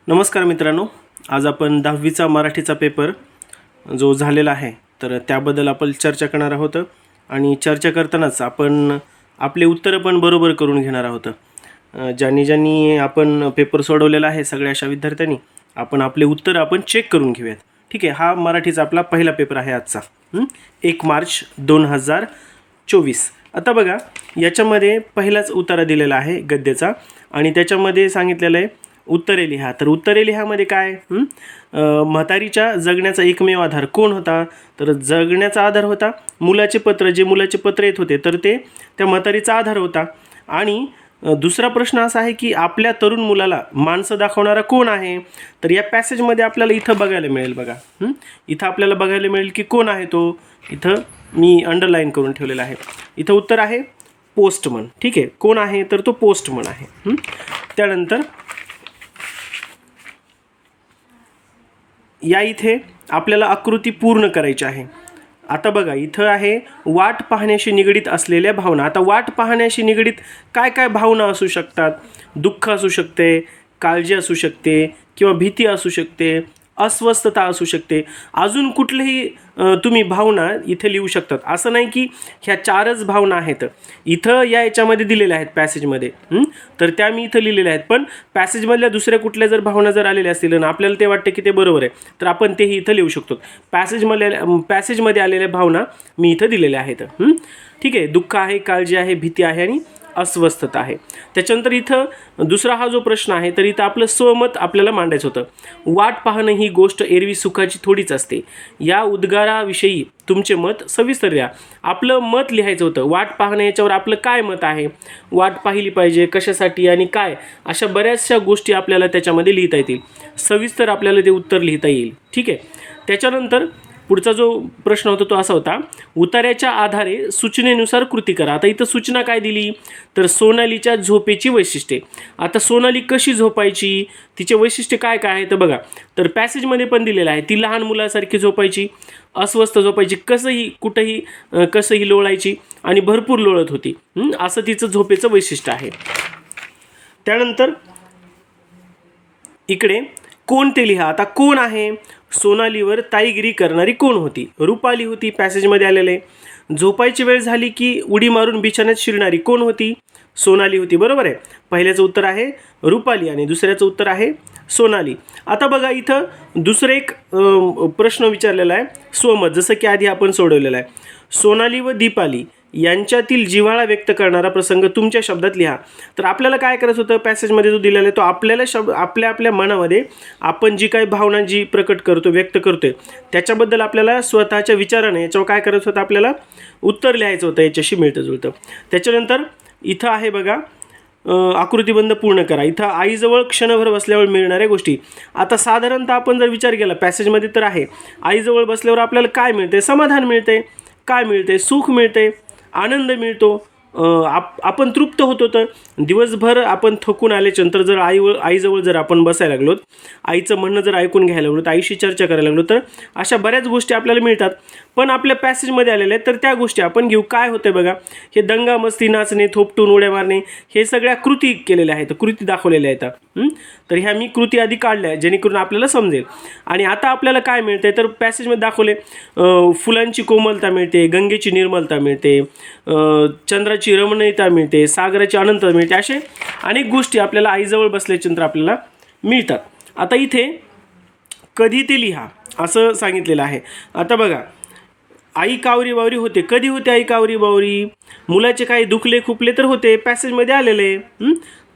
नमस्कार मित्रांनो, आज आपण 10वीचा मराठीचा पेपर जो झालेला आहे तर त्याबद्दल आपण चर्चा करणार आहोत आणि चर्चा करतानाच आपण आपले उत्तरं पण बरोबर करून घेणार आहोत। ज्यांनी आपण पेपर सोडवलेला आहे सगळ्या अशा विद्यार्थ्यांनी आपण आपले उत्तर आपण चेक करून घेऊयात। ठीक आहे, हा मराठीचा आपला पहिला पेपर आहे आजचा 1 मार्च 2024। आता बघा, याच्यामध्ये पहिलाच उतारा दिलेला आहे गद्याचा आणि त्याच्यामध्ये सांगितलेलं आहे उत्तरे लिहा। तर उत्तरे लिहामध्ये काय म्हातारीच्या जगण्याचा एकमेव आधार कोण होता? तर जगण्याचा आधार होता मुलाचे पत्र। जे मुलाचे पत्र येत होते तर ते त्या म्हातारीचा आधार होता। आणि दुसरा प्रश्न असा आहे की आपल्या तरुण मुलाला माणसं दाखवणारा कोण आहे? तर या पॅसेजमध्ये आपल्याला इथं बघायला मिळेल। बघा, इथं आपल्याला बघायला मिळेल की कोण आहे तो। इथं मी अंडरलाईन करून ठेवलेला आहे। इथं उत्तर आहे पोस्टमन। ठीक आहे, कोण आहे तर तो पोस्टमन आहे। त्यानंतर या इथे आपल्याला आकृती पूर्ण करायची आहे। आता बघा, इथं आहे वाट पाहण्याशी निगडीत असलेल्या भावना। आता वाट पाहण्याशी निगडीत काय काय भावना असू शकतात? दुःख असू शकते, काळजी असू शकते किंवा भीती असू शकते, अस्वस्थता असू शकते, अजून कुठलीही तुम्ही भावना इथे लिहू शकतात। असं नाही की ह्या 4च भावना आहेत, इथं याच्यामध्ये दिलेल्या आहेत पॅसेजमध्ये। तर त्या मी इथं लिहिलेल्या आहेत, पण पॅसेजमधल्या दुसऱ्या कुठल्या जर भावना जर आलेल्या असतील आणि आपल्याला ते वाटतं की ते बरोबर आहे तर आपण तेही इथं लिहू शकतो। पॅसेजमध्ये आलेल्या भावना मी इथं दिलेल्या आहेत। ठीक आहे, दुःख आहे, काळजी आहे, भीती आहे आणि अस्वस्थता आहे। त्याच्यानंतर इथं दुसरा हा जो प्रश्न आहे तर इथं आपलं स्वमत आपल्याला मांडायचं होतं। वाट पाहणं ही गोष्ट एरवी सुखाची थोडीच असते। या उद्गाराविषयी तुमचे मत सविस्तर द्या। आपलं मत लिहायचं होतं। वाट पाहणं याच्यावर आपलं काय मत आहे, वाट पाहिली पाहिजे कशासाठी आणि काय, अशा बऱ्याचशा गोष्टी आपल्याला त्याच्यामध्ये लिहिता येतील। सविस्तर आपल्याला ते उत्तर लिहिता येईल। ठीक आहे, त्याच्यानंतर पुढचा जो प्रश्न होता तो असा होता, उतार्याच्या आधारे सूचनेनुसार कृती करा। आता इथं सूचना काय दिली तर सोनालीच्या झोपेची वैशिष्ट्ये। आता सोनाली कशी झोपायची, तिचे वैशिष्ट्य काय काय आहे तर बघा, तर पॅसेजमध्ये पण दिलेलं आहे। ती लहान मुलासारखी झोपायची, अस्वस्थ झोपायची, कसंही कुठंही कसंही लोळायची आणि भरपूर लोळत होती, असं तिचं झोपेचं वैशिष्ट्य आहे। त्यानंतर इकडे कोण ते लिहा। आता कोण आहे? सोनालीवर ताईगिरी करणारी कोण होती? रुपाली होती, पॅसेजमध्ये आलेले। झोपायची वेळ झाली की उडी मारून बिछाण्यात शिरणारी कोण होती? सोनाली होती, बरोबर आहे। पहिल्याचं उत्तर आहे रुपाली आणि दुसऱ्याचं उत्तर आहे सोनाली। आता बघा, इथं दुसरं एक प्रश्न विचारलेला आहे स्वमत, जसं की आधी आपण सोडवलेला आहे। सोनाली व दीपाली यांच्यातील जिव्हाळा व्यक्त करणारा प्रसंग तुमच्या शब्दात लिहा। तर आपल्याला काय करायचं होतं, पॅसेजमध्ये जो दिलेला आहे तो आपल्याला आपल्या मनामध्ये आपण जी काही भावना जी प्रकट करतो, व्यक्त करतोय, त्याच्याबद्दल आपल्याला स्वतःच्या विचाराने याच्यावर काय करायचं होतं, आपल्याला उत्तर लिहायचं होतं याच्याशी मिळतं जुळतं। त्याच्यानंतर इथं आहे बघा, आकृतीबंध पूर्ण करा। इथं आईजवळ क्षणभर बसल्यावर मिळणाऱ्या गोष्टी। आता साधारणतः आपण जर विचार केला पॅसेजमध्ये तर आहे आईजवळ बसल्यावर आपल्याला काय मिळते? समाधान मिळते, काय मिळते? सुख मिळते, आनंद मिळतो, आपण तृप्त होतो। तर दिवसभर आपण थकून आल्याच्यानंतर जर आईजवळ जर आपण बसायला लागलो, आईचं म्हणणं जर ऐकून घ्यायला लागलो, आईशी चर्चा करायला लागलो, तर अशा बऱ्याच गोष्टी आपल्याला मिळतात। पण आपल्या पॅसेजमध्ये आलेल्या आहेत तर त्या गोष्टी आपण घेऊ। काय होते बघा, हे दंगा मस्ती, नाचणे, थोपटून उड्या मारणे, हे सगळ्या कृती केलेल्या आहेत, कृती दाखवलेल्या आहेत। तर ह्या मी कृती आधी काढल्या जेणेकरून आपल्याला समजेल। आणि आता आपल्याला काय मिळते तर पॅसेजमध्ये दाखवले, फुलांची कोमलता मिळते, गंगेची निर्मलता मिळते, चंद्राची रमणीयता मिळते, सागराची अनंतता मिळते, असे अनेक गोष्टी आपल्याला आईजवळ बसल्याच्यानंतर आपल्याला मिळतात। आता इथे कधी ते लिहा असं सांगितलेलं आहे। आता बघा, आई कावरी बावरी होते, कधी होते आई कावरी बावरी? मुलाचे काही दुखले खुपले तर होते, पॅसेजमध्ये आलेले।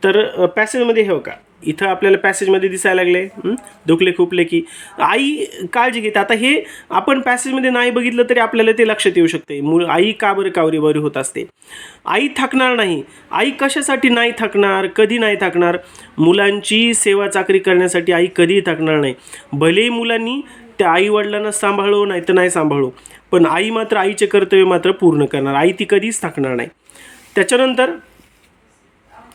तर पॅसेजमध्ये हे का इथं आपल्याला पॅसेजमध्ये दिसायला लागले, दुखले खुपले की आई काळजी घेते। आता हे आपण पॅसेजमध्ये नाही बघितलं तरी आपल्याला ते लक्षात येऊ शकते, आई का बरं कावरी बावरी होत असते। आई थकणार नाही, आई कशासाठी नाही थकणार, कधी नाही थकणार? मुलांची सेवा चाकरी करण्यासाठी आई कधीही थकणार नाही। भलेही मुलांनी त्या आईवडिलांना सांभाळू नाही तर नाही सांभाळू, पण आई मात्र आईचे कर्तव्य मात्र पूर्ण करणार, आई ती कधीच थकणार नाही। त्याच्यानंतर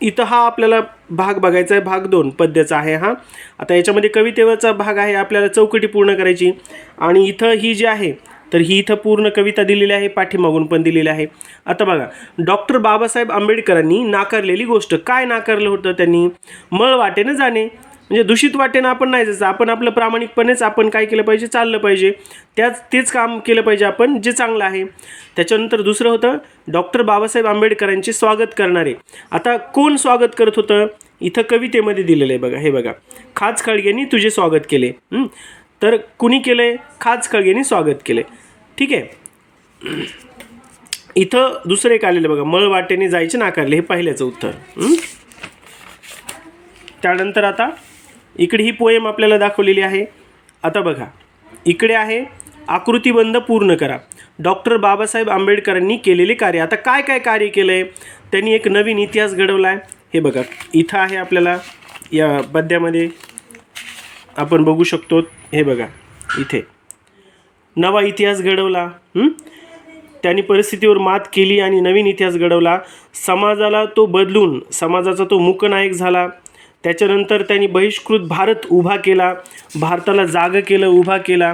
इथं हा आपल्याला भाग बघायचा आहे, भाग 2 पद्याचा आहे हा। आता याच्यामध्ये कवितेचा भाग आहे, आपल्याला चौकटी पूर्ण करायची। आणि इथं ही जी आहे तर ही इथं पूर्ण कविता दिलेली आहे, पाठीमागून पण दिलेली आहे। आता बघा, डॉक्टर बाबासाहेब आंबेडकरांनी नाकारलेली गोष्ट, काय नाकारलं होतं त्यांनी? मळ वाटेनं जाणे। म्हणजे दूषित वाटेनं आपण नाही जायचं, आपण आपलं प्रामाणिकपणेच आपण काय केलं पाहिजे, चाललं पाहिजे, तेच काम केलं पाहिजे आपण जे चांगलं आहे. त्याच्यानंतर दुसरं होतं डॉक्टर बाबासाहेब आंबेडकरांचे स्वागत करणारे. आता कोण स्वागत करत होतं, इथं कवितेमध्ये दिलेलं आहे बघा, हे बघा, खाच खळग्यांनी तुझे स्वागत केले. तर कुणी केलंय, खाच खळग्यांनी स्वागत केले. ठीक आहे. इथं दुसरं एक आलेलं बघा, मळ वाटेने जायचे नाकारले, हे पहिल्याचं उत्तर. त्यानंतर आता इकडे ही पोएम आपल्याला दाखवलेली आहे. आता बघा इकडे आहे आकृतिबंध पूर्ण करा. डॉक्टर बाबासाहेब आंबेडकरांनी केलेले कार्य. आता काय काय कार्य केलं आहे त्यांनी, एक नवीन इतिहास घडवला आहे. हे बघा इथं आहे, आपल्याला या पद्यामध्ये आपण बघू शकतो. हे बघा इथे नवा इतिहास घडवला. त्यांनी परिस्थितीवर मात केली आणि नवीन इतिहास घडवला. समाजाला तो बदलून समाजाचा तो मुकनायक झाला. त्याच्यानंतर त्यांनी बहिष्कृत भारत उभा केला, भारताला जागं केलं, उभा केला.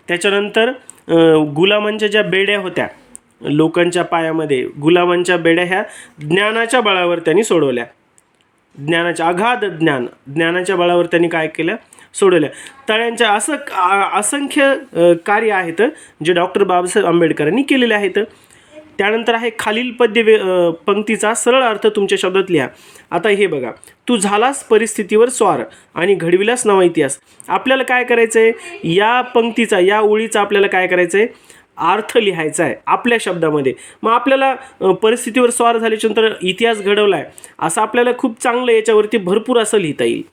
त्याच्यानंतर गुलामांच्या ज्या बेड्या होत्या लोकांच्या पायामध्ये, गुलामांच्या बेड्या ह्या ज्ञानाच्या बळावर त्यांनी सोडवल्या. ज्ञानाच्या अगाध ज्ञानाच्या बळावर त्यांनी काय केलं, सोडवल्या. तळ्यांच्या असंख्य कार्य आहेत जे डॉक्टर बाबासाहेब आंबेडकरांनी केलेले आहेत. त्यानंतर आहे खालील पंक्तीचा सरळ अर्थ तुमच्या शब्दात लिहा. आता हे बघा, तू झालास परिस्थितीवर स्वार आणि घडविलास नवा इतिहास. आपल्याला काय करायचं आहे, या पंक्तीचा, या ओळीचा आपल्याला काय करायचं आहे, अर्थ लिहायचा आहे आपल्या शब्दामध्ये. मग आपल्याला परिस्थितीवर स्वार झाल्याच्यानंतर इतिहास घडवला आहे असं आपल्याला खूप चांगलं याच्यावरती भरपूर असं लिहिता येईल.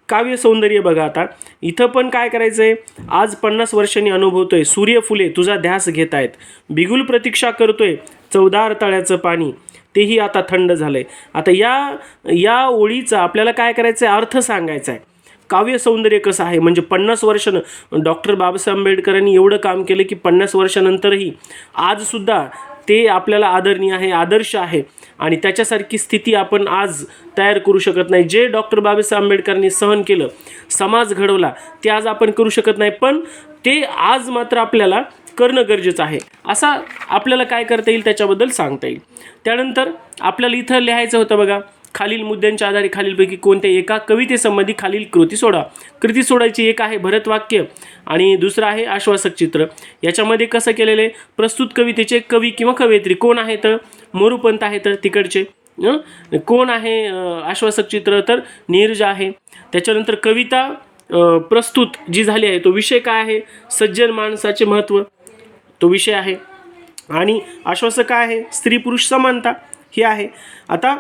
काव्य सौंदर्य बघा, आता इथं पण काय करायचं आहे, आज 50 वर्षांनी अनुभवतोय सूर्यफुले तुझा ध्यास घेत आहेत, बिगुल प्रतीक्षा करतोय चवदार तळ्याचं पाणी तेही आता थंड झालंय. आता या ओळीचा आपल्याला काय करायचं आहे, अर्थ सांगायचा आहे. काव्य सौंदर्य कसं आहे, म्हणजे 50 वर्षानं डॉक्टर बाबासाहेब आंबेडकरांनी एवढं काम केलं की 50 वर्षानंतरही आजसुद्धा ते आपल्याला आदरणीय आहे, आदर्श आहे. आणि त्याच्यासारखी स्थिती आपण आज तयार करू शकत नाही. जे डॉक्टर बाबासाहेब आंबेडकरांनी सहन केलं, समाज घडवला, ते आज आपण करू शकत नाही, पण ते आज मात्र आपल्याला करणं गरजेचं आहे. असा आपल्याला काय करता येईल त्याच्याबद्दल सांगता येईल. त्यानंतर आपल्याला इथं लिहायचं होतं बघा, खालील मुद्द्यांच्या आधारे खालीलपैकी कोणत्या एका कवितेसंबंधी खालील कृती सोडा. कृती सोडायची, एक आहे भरतवाक्य आणि दुसरं आहे आश्वासक चित्र. याच्यामध्ये कसं केलेलं आहे, प्रस्तुत कवितेचे कवी किंवा कवयित्री कोण आहेत, मोरूपंत आहेत तिकडचे. कोण आहे आश्वासक चित्र, तर नीरज आहे. त्याच्यानंतर कविता प्रस्तुत जी झाली आहे तो विषय काय आहे, सज्जन माणसाचे महत्त्व तो विषय आहे. आणि आश्वासक काय आहे, स्त्री पुरुष समानता हे आहे. आता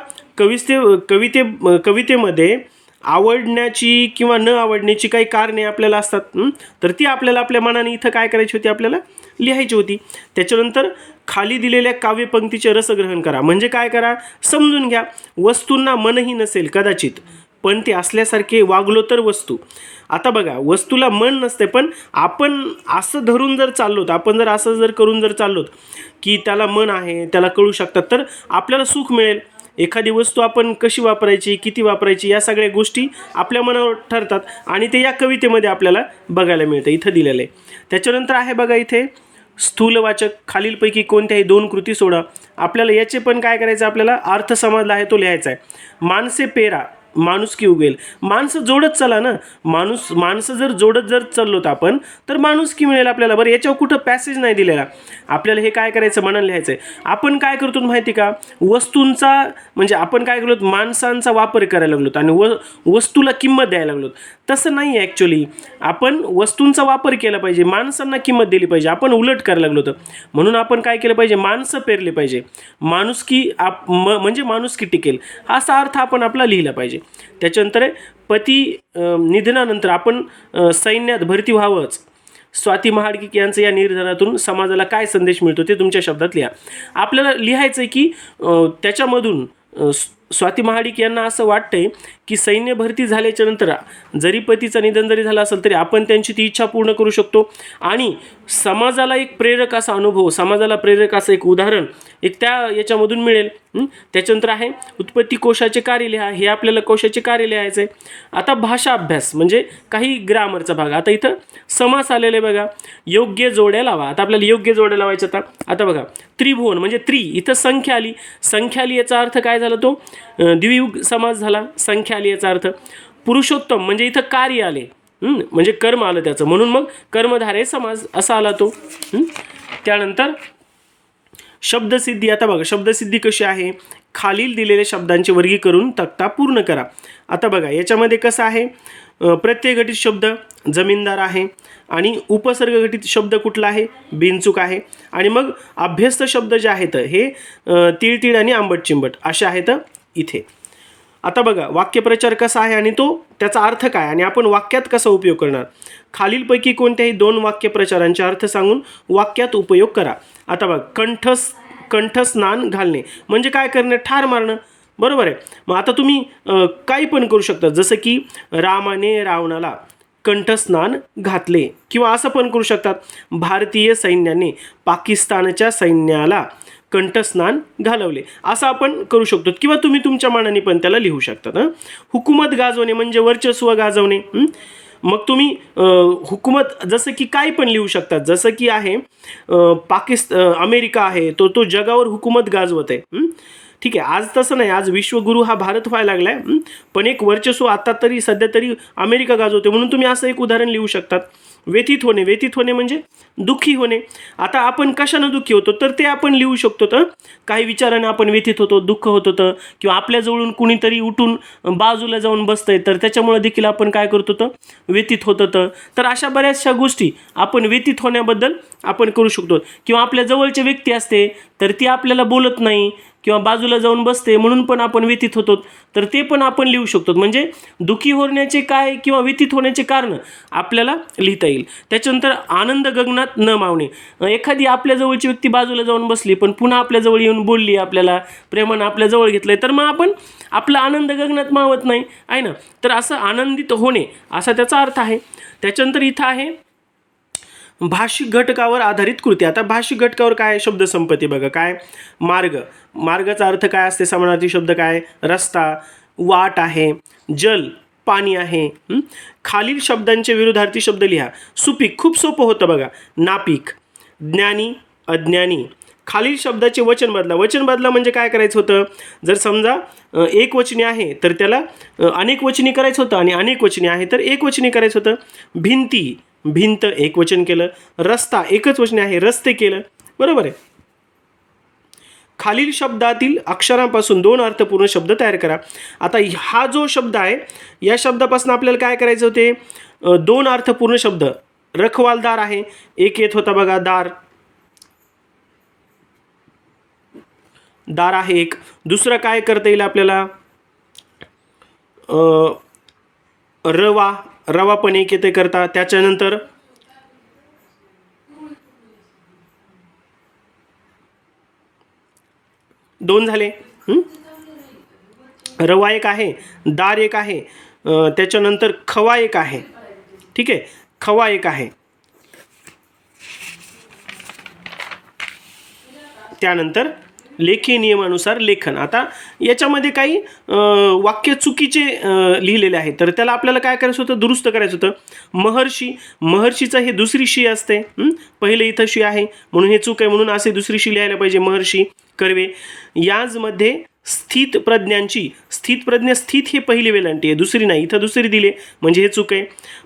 कवितेमध्ये आवडण्याची किंवा न आवडण्याची काही कारणे आपल्याला असतात, तर ती आपल्याला आपल्या मनाने इथं काय करायची होती, आपल्याला लिहायची होती. त्याच्यानंतर खाली दिलेल्या काव्यपंक्तीचे रसग्रहण करा. म्हणजे काय करा, समजून घ्या. वस्तूंना मनही नसेल कदाचित, पण ते असल्यासारखे वागलो तर वस्तू. आता बघा, वस्तूला मन नसते, पण आपण असं धरून जर चाललोत, आपण जर असं जर करून जर चाललोत की त्याला मन आहे, त्याला कळू शकतात, तर आपल्याला सुख मिळेल. एखादी वस्तू आपण कशी वापरायची, किती वापरायची, या सगळ्या गोष्टी आपल्या मनावर ठरतात आणि ते या कवितेमध्ये आपल्याला बघायला मिळतं, इथं दिलेलं आहे. त्याच्यानंतर आहे बघा इथे स्थूलवाचक, खालीलपैकी कोणत्याही 2 कृती सोडा. आपल्याला याचे पण काय करायचं, आपल्याला अर्थ समजला आहे तो लिहायचा आहे. माणसे पेरा माणुसकी उगेल. माणसं जोडत चला ना, माणसं जर जोडत जर चाललोत आपण, तर माणुसकी मिळेल आपल्याला. बरं, याच्यावर कुठं पॅसेज नाही दिलेला, आपल्याला हे काय करायचं, मनाला लिहायचं आहे. आपण काय करतो माहिती का, वस्तूंचा म्हणजे आपण काय करलो, माणसांचा वापर करायला लागलो आणि वस्तूला किंमत द्यायला लागलो. तसं नाही आहे ॲक्च्युली. आपण वस्तूंचा वापर केला पाहिजे, माणसांना किंमत दिली पाहिजे. आपण उलट करायला लागलो होतं. म्हणून आपण काय केलं पाहिजे, माणसं पेरले पाहिजे. माणुसकी म्हणजे माणुसकी टिकेल असा अर्थ आपण आपला लिहिला पाहिजे. त्याच्यानंतर पती निधनानंतर आपण सैन्यात भरती व्हावंच. स्वाती महाडिक यांचं या निर्धारातून समाजाला काय संदेश मिळतो ते तुमच्या शब्दात लिहा. आपल्याला लिहायचं आहे की त्याच्यामधून स्वाती महाडिक यांना असं वाटतंय की सैन्य भरती झाल्याच्या नंतर जरी पतीचं निधन जरी झालं असेल तरी आपण त्यांची ती इच्छा पूर्ण करू शकतो आणि समाजाला एक प्रेरक असा अनुभव, समाजाला प्रेरक असं एक उदाहरण एक त्या याच्यामधून मिळेल. त्याच्यानंतर आहे उत्पत्ती कोशाचे कार्य लिहा. हे आपल्याला कोशाचे कार्य लिहायचं आहे. आता भाषा अभ्यास म्हणजे काही ग्रामरचा भाग. आता इथं समास आलेले बघा, योग्य जोड्या लावा. आता आपल्याला योग्य जोड्या लावायच्या. आता बघा, त्रिभुवन म्हणजे इथं संख्या आली. संख्या आली याचा अर्थ काय झाला, तो द्वियुग समास झाला. संख्या आली याचा अर्थ पुरुषोत्तम म्हणजे इथं कार्य आले, म्हणजे कर्म आलं त्याचं, म्हणून मग कर्मधारय समास असा आला तो. त्यानंतर शब्दसिद्धी. आता बघा शब्दसिद्धी कशी आहे, खालील दिलेल्या शब्दांचे वर्गीकरण तक्ता पूर्ण करा. आता बघा याच्यामध्ये कसं आहे, प्रत्यय घटित शब्द जमीनदार आहे आणि उपसर्ग घटित शब्द कुठला आहे, बिनचूक आहे. आणि मग अभ्यस्त शब्द जे आहेत हे तिळतिळ आणि आंबट चिंबट असे आहेत इथे. आता बघा वाक्यप्रचार कसा आहे आणि तो त्याचा अर्थ काय आणि आपण वाक्यात कसा उपयोग करणार. खालीलपैकी कोणत्याही 2 वाक्यप्रचारांचे अर्थ सांगून वाक्यात उपयोग करा. आता बघा कंठस्नान घालणे म्हणजे काय करणे, ठार मारणं, बरोबर आहे. मग आता तुम्ही काही पण करू शकता, जसं की रामाने रावणाला कंठस्नान घातले, किंवा असं पण करू शकतात, भारतीय सैन्याने पाकिस्तानच्या सैन्याला कंठस्नान घालवले, असं आपण करू शकतो, किंवा तुम्ही तुमच्या मनाने पण त्याला लिहू शकतात. हुकूमत गाजवणे म्हणजे वर्चस्व गाजवणे. मग तुम्ही हुकूमत जसं की काही पण लिहू शकतात, जसं की आहे अमेरिका आहे तो जगावर हुकूमत गाजवत आहे. ठीक आहे, आज तसं नाही, आज विश्वगुरू हा भारत व्हायला लागला आहे, पण एक वर्चस्व आता तरी सध्या तरी अमेरिका गाजवते, म्हणून तुम्ही असं एक उदाहरण लिहू शकतात. व्यथित होणे म्हणजे दुःखी होणे. आता आपण कशानं दुःखी होतो तर ते आपण लिहू शकतो. तर काही विचाराने आपण व्यथित होतो, दुःख होत होतं, किंवा आपल्याजवळून कुणीतरी उठून बाजूला जाऊन बसतंय तर त्याच्यामुळे देखील आपण काय करत होतं, व्यथित होत होतं. तर अशा बऱ्याचशा गोष्टी आपण व्यथित होण्याबद्दल आपण करू शकतो. किंवा आपल्या जवळचे व्यक्ती असते तर ती आपल्याला बोलत नाही किंवा बाजूला जाऊन बसते म्हणून पण आपण व्यथित होतो, तर ते पण आपण लिहू शकतो. म्हणजे दुःखी होण्याचे काय किंवा व्यथित होण्याचे कारण आपल्याला लिहिता येईल. त्याच्यानंतर आनंद गगनात न मावणे. एखादी आपल्या जवळची व्यक्ती बाजूला जाऊन बसली पण पुन्हा आपल्या जवळ येऊन बोलली, आपल्याला प्रेमानं आपल्या जवळ घेतलंय, तर मग आपण आपला आनंद गगनात मावत नाही आहे ना. तर असं आनंदित होणे असा त्याचा अर्थ आहे. त्याच्यानंतर इथं आहे भाषिक घटकावर आधारित कृती. आता भाषिक घटकावर काय, शब्दसंपत्ती. बघा काय, मार्गाचा अर्थ काय असते, समानार्थी शब्द काय, रस्ता, वाट आहे, जल पाणी आहे. खालील शब्दांचे विरुद्धार्थी शब्द लिहा. सुपीक खूप सोपं होतं बघा, नापीक, ज्ञानी, अज्ञानी. खालील शब्दाचे वचन बदला. वचन बदला म्हणजे काय करायचं होतं, जर समजा एक वचनी आहे तर त्याला अनेक वचनी करायचं होतं, आणि अनेक वचनी आहे तर एक वचनी करायचं होतं. भिंती, भिंत एक वचन केलं. रस्ता एकच वचन आहे, रस्ते केलं, बरोबर आहे. खालील शब्दातील अक्षरांपासून 2 अर्थपूर्ण शब्द तयार करा. आता हा जो शब्द आहे या शब्दापासून आपल्याला काय करायचे होते, 2 अर्थपूर्ण शब्द. रखवालदार आहे, एक येत होता बघा, दार, दार आहे एक. दुसरं काय करता येईल आपल्याला, रवा, रवा पण एक येते करता. त्याच्यानंतर दोन झाले. रवा एक आहे, दार एक आहे, त्याच्यानंतर खवा एक आहे. ठीक आहे, खवा एक आहे. त्यानंतर लेखी नियमानुसार लेखन. आता याच्यामध्ये काही वाक्य चुकीचे लिहिलेले आहेत तर त्याला आपल्याला काय करायचं होतं, दुरुस्त करायचं होतं. महर्षी, महर्षीचं हे दुसरी शी असते, पहिले इथं शी आहे म्हणून हे चूक आहे, म्हणून असे दुसरी शी लिहायला पाहिजे, महर्षी. कर्वे, याजमध्ये स्थित प्रज्ञांची, स्थित प्रज्ञा, स्थित हे पहिली वेलांटी आहे, दुसरी नाही, इथं दुसरी दिले म्हणजे हे चूक आहे.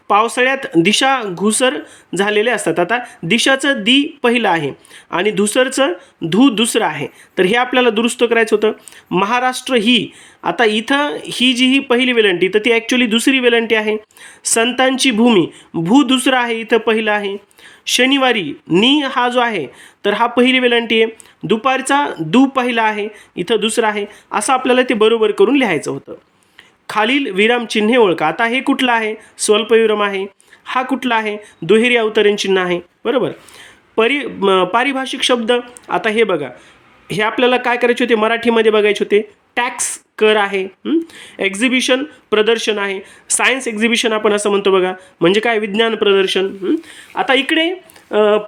पावसाळ्यात दिशा घुसर झालेले असतात. आता दिशाचं दी पहिलं आहे आणि धुसरचं धू दुसरं आहे, तर हे आपल्याला दुरुस्त करायचं होतं. महाराष्ट्र ही, आता इथं ही जी ही पहिली वेलांटी तर ती ॲक्च्युली दुसरी वेलांटी आहे. संतांची भूमी, भू दुसरं आहे, इथं पहिलं आहे. शनिवारी, नी हा जो आहे तर हा पहिली वेलांटी आहे. दुपारचा दू पहिला आहे, इथं दुसरा आहे, असं आपल्याला ते बरोबर करून लिहायचं होतं. खालील विराम चिन्हे ओळखा. आता हे कुठलं आहे, स्वल्पविराम आहे. हा कुठला आहे, दुहेरी अवतरण चिन्ह आहे, बरोबर. पारिभाषिक शब्द. आता हे बघा, हे आपल्याला काय करायचे होते, मराठीमध्ये बघायचे होते. टॅक्स, कर आहे. एक्झिबिशन, प्रदर्शन आहे. सायन्स एक्झिबिशन आपण असं म्हणतो बघा, म्हणजे काय, विज्ञान प्रदर्शन. आता इकडे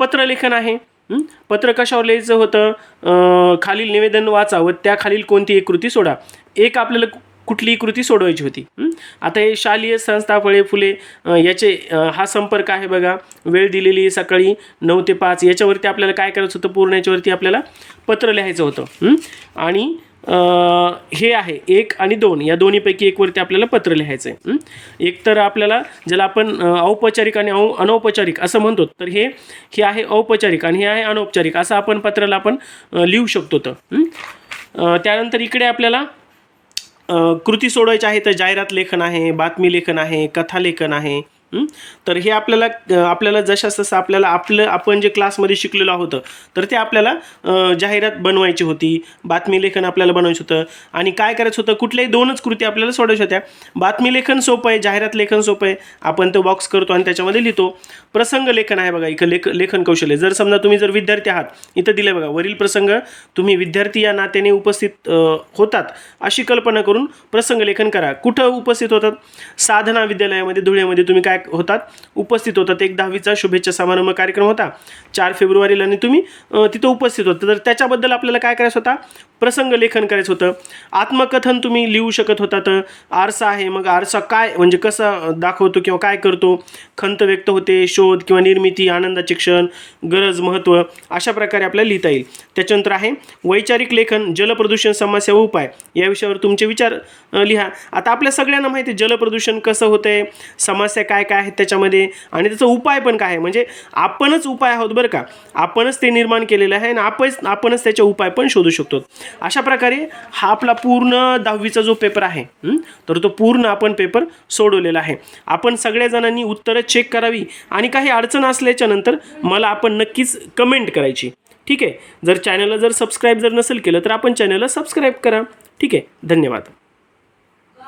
पत्रलेखन आहे. पत्र कशावर लिहायचं होतं, खालील निवेदन वाचा व त्या खालील कोणती एक कृती सोडा. एक आपल्याला कुठलीही कृती सोडवायची होती. आता हे शालेय संस्था, फळे फुले याचे हा संपर्क आहे बघा, वेळ दिलेली सकाळी 9 ते 5, याच्यावरती आपल्याला काय करायचं होतं, पूर्ण याच्यावरती आपल्याला पत्र लिहायचं होतं. आणि हे आहे 1 आणि 2 या दोन्हीपैकी एकवरती आपल्याला पत्र लिहायचं आहे. एक तर आपल्याला ज्याला आपण औपचारिक आणि अनौपचारिक असं म्हणतो, तर हे आहे औपचारिक आणि हे आहे अनौपचारिक असं आपण पत्राला आपण लिहू शकतो. तर त्यानंतर इकडे आपल्याला कृती सोडवायची आहे. तर जाहिरात लेखन आहे, बातमी लेखन आहे, कथा लेखन आहे. तर हे आपल्याला जसं आपल्याला आपण जे क्लासमध्ये शिकलेलो आहोत तर ते आपल्याला जाहिरात बनवायची होती, बातमी लेखन आपल्याला बनवायचं होतं. आणि काय करायचं होतं, कुठल्याही 2च कृती आपल्याला सोडवायच्या होत्या. बातमी लेखन सोपं आहे, जाहिरात लेखन सोपं आहे. आपण तो बॉक्स करतो आणि त्याच्यामध्ये लिहितो. प्रसंग लेखन आहे बघा, इथं लेखन कौशल्य. जर समजा तुम्ही जर विद्यार्थी आहात, इथं दिलं बघा, वरील प्रसंग तुम्ही विद्यार्थी या नात्याने उपस्थित होतात अशी कल्पना करून प्रसंग लेखन करा. कुठं उपस्थित होतात? साधना विद्यालयामध्ये धुळ्यामध्ये तुम्ही काय होतात, उपस्थित होतात. एक 10वीचा शुभेच्छा समारंभ कार्यक्रम होता 4 फेब्रुवारीला आणि तुम्ही तिथं उपस्थित होता. तर त्याच्याबद्दल आपल्याला काय करायचं होता, प्रसंग लेखन करायचं होतं. आत्मकथन तुम्ही लिहू शकत होता. तर आरसा आहे, मग आरसा काय म्हणजे कसं दाखवतो किंवा काय करतो, खंत व्यक्त होते, शोध किंवा निर्मिती, आनंदाचे क्षण, गरज, महत्त्व, अशा प्रकारे आपल्याला लिहिता येईल. त्याच्यानंतर आहे वैचारिक लेखन, जलप्रदूषण समस्या व उपाय, या विषयावर तुमचे विचार लिहा. आता आपल्या सगळ्यांना माहिती आहे जलप्रदूषण कसं होतंय, समस्या काय काय आहेत त्याच्यामध्ये आणि त्याचा उपाय पण काय आहे. म्हणजे आपणच उपाय आहोत बरं का, आपणच ते निर्माण केलेलं आहे आणि आपणच त्याचे उपाय पण शोधू शकतो. अशा प्रकारे हा आपला पूर्ण 10वीचा जो पेपर आहे तर तो पूर्ण आपण पेपर सोडवलेला आहे. आपण सगळ्या जणांनी उत्तरं चेक करावी आणि काही अडचण असल्याच्या नंतर मला आपण नक्कीच कमेंट करायची. ठीक आहे. जर चॅनलला सबस्क्राईब नसेल केलं तर आपण चॅनलला सबस्क्राईब करा. ठीक आहे. धन्यवाद.